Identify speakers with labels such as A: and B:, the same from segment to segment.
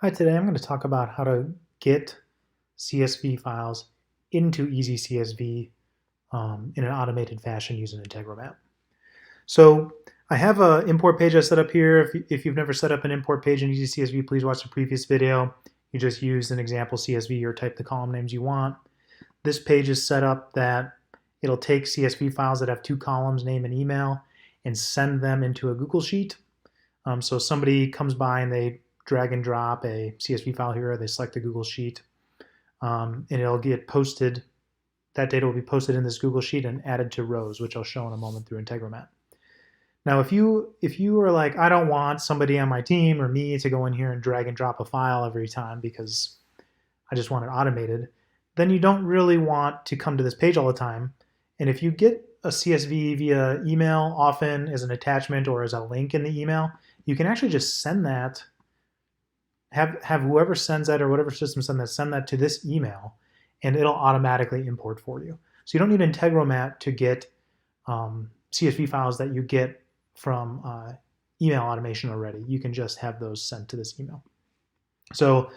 A: Hi, today I'm going to talk about how to get CSV files into EasyCSV in an automated fashion using Integromat. So I have an import page I set up here. If you've never set up an import page in EasyCSV, please watch the previous video. You just use an example CSV or type the column names you want. This page is set up that it'll take CSV files that have two columns, name and email, and send them into a Google Sheet. So somebody comes by and they drag and drop a CSV file here, they select the Google Sheet, and it'll get posted. That data will be posted in this Google Sheet and added to rows, which I'll show in a moment through Integromat. Now, if you are like, I don't want somebody on my team or me to go in here and drag and drop a file every time because I just want it automated, then you don't really want to come to this page all the time. And if you get a CSV via email, often as an attachment or as a link in the email, you can actually just send that, have whoever sends that or whatever system send that to this email, and it'll automatically import for you. So you don't need Integromat to get CSV files that you get from email automation already. You can just have those sent to this email. So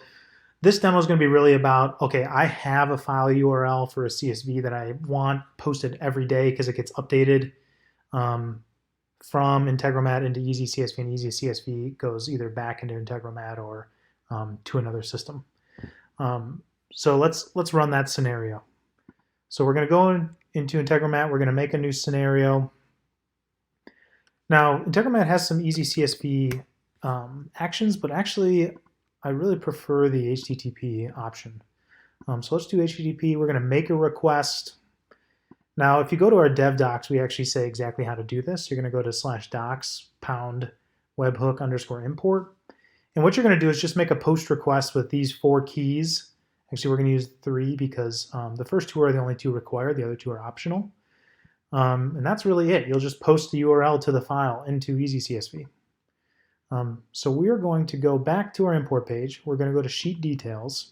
A: this demo is going to be really about, okay, I have a file URL for a CSV that I want posted every day because it gets updated from Integromat into EasyCSV, and EasyCSV goes either back into Integromat or to another system. So let's run that scenario. So we're going to go into Integromat. We're going to make a new scenario. Now, Integromat has some EasyCSV actions, but actually, I really prefer the HTTP option. So let's do HTTP. We're going to make a request. Now, if you go to our dev docs, we actually say exactly how to do this. You're going to go to /docs /webhook_import. And what you're going to do is just make a post request with these 4 keys. Actually, we're going to use 3 because the first 2 are the only 2 required. The other 2 are optional. And that's really it. You'll just post the URL to the file into EasyCSV. So we are going to go back to our import page. We're going to go to Sheet Details.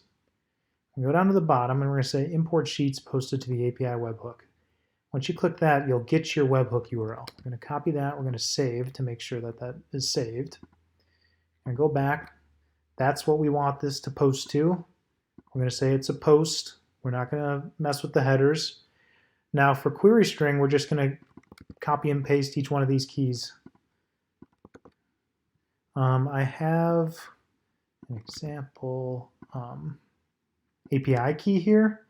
A: And go down to the bottom, and we're going to say Import Sheets posted to the API Webhook. Once you click that, you'll get your Webhook URL. We're going to copy that. We're going to save to make sure that that is saved. And go back. That's what we want this to post to. We're going to say it's a post. We're not going to mess with the headers. Now for query string, we're just going to copy and paste each one of these keys. I have an example API key here.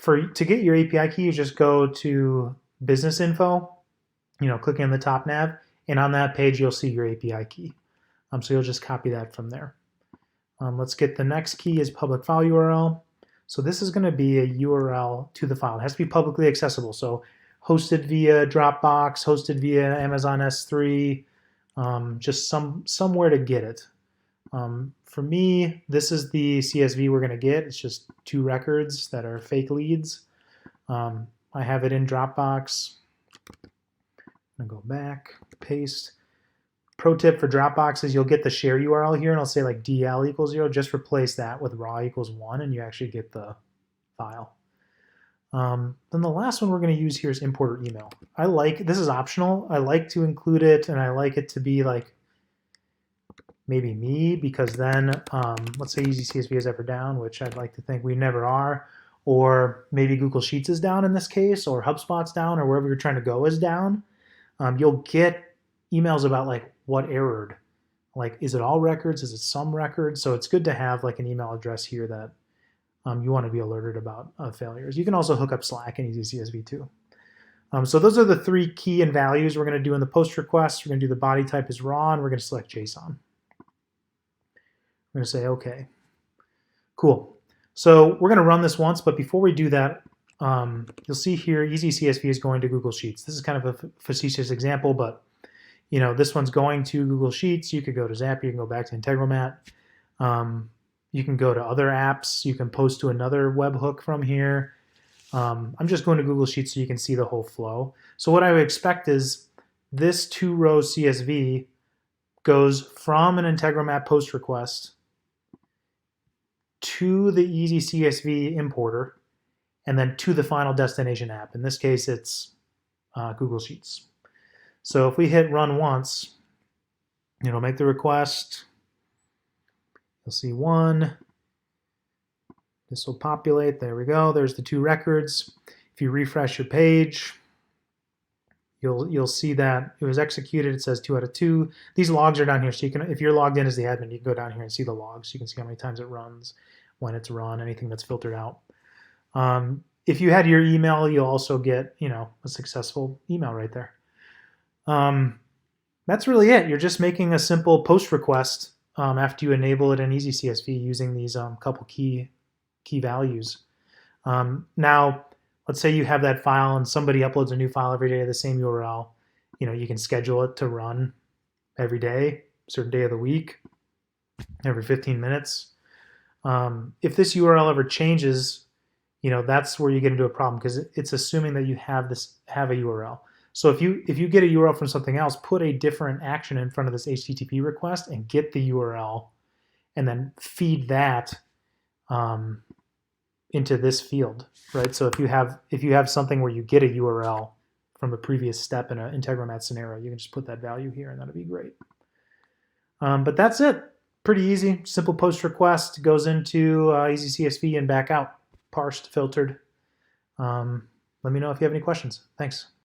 A: To get your API key, you just go to business info, click on the top nav, and on that page you'll see your API key. So you'll just copy that from there. Let's get the next key is public file URL. So this is going to be a URL to the file. It has to be publicly accessible. So hosted via Dropbox, hosted via Amazon S3, just somewhere to get it. For me, this is the CSV we're going to get. It's just 2 records that are fake leads. I have it in Dropbox. I'm going to go back, paste. Pro tip for Dropbox is you'll get the share URL here, and I'll say like DL = 0. Just replace that with raw = 1, and you actually get the file. Then the last one we're going to use here is importer email. This is optional. I like to include it, and I like it to be like maybe me, because then let's say EasyCSV is ever down, which I'd like to think we never are, or maybe Google Sheets is down in this case, or HubSpot's down, or wherever you're trying to go is down. You'll get emails about like what errored. Like, is it all records? Is it some records? So it's good to have like an email address here that you want to be alerted about failures. You can also hook up Slack and EasyCSV too. So those are the 3 key and values we're going to do in the post request. We're going to do the body type is raw, and we're going to select JSON. We're going to say OK. Cool. So we're going to run this once, but before we do that, you'll see here EasyCSV is going to Google Sheets. This is kind of a facetious example, but this one's going to Google Sheets. You could go to Zapier, you can go back to Integromat. You can go to other apps. You can post to another webhook from here. I'm just going to Google Sheets so you can see the whole flow. So what I would expect is this 2-row CSV goes from an Integromat post request to the EasyCSV importer, and then to the final destination app. In this case, it's Google Sheets. So if we hit run once, make the request. You'll see one. This will populate. There we go. There's the 2 records. If you refresh your page, you'll see that it was executed. It says 2 out of 2. These logs are down here, so you can, if you're logged in as the admin, you can go down here and see the logs. You can see how many times it runs, when it's run, anything that's filtered out. If you had your email, you'll also get, a successful email right there. That's really it. You're just making a simple post request after you enable it in EasyCSV using these couple key values. Now, let's say you have that file and somebody uploads a new file every day, the same URL. You can schedule it to run every day, certain day of the week, every 15 minutes. If this URL ever changes, that's where you get into a problem, because it's assuming that you have a URL. So if you get a URL from something else, put a different action in front of this HTTP request and get the URL, and then feed that into this field, right? So if you have something where you get a URL from a previous step in an Integromat scenario, you can just put that value here, and that'll be great. But that's it. Pretty easy, simple post request, goes into EasyCSV and back out, parsed, filtered. Let me know if you have any questions. Thanks.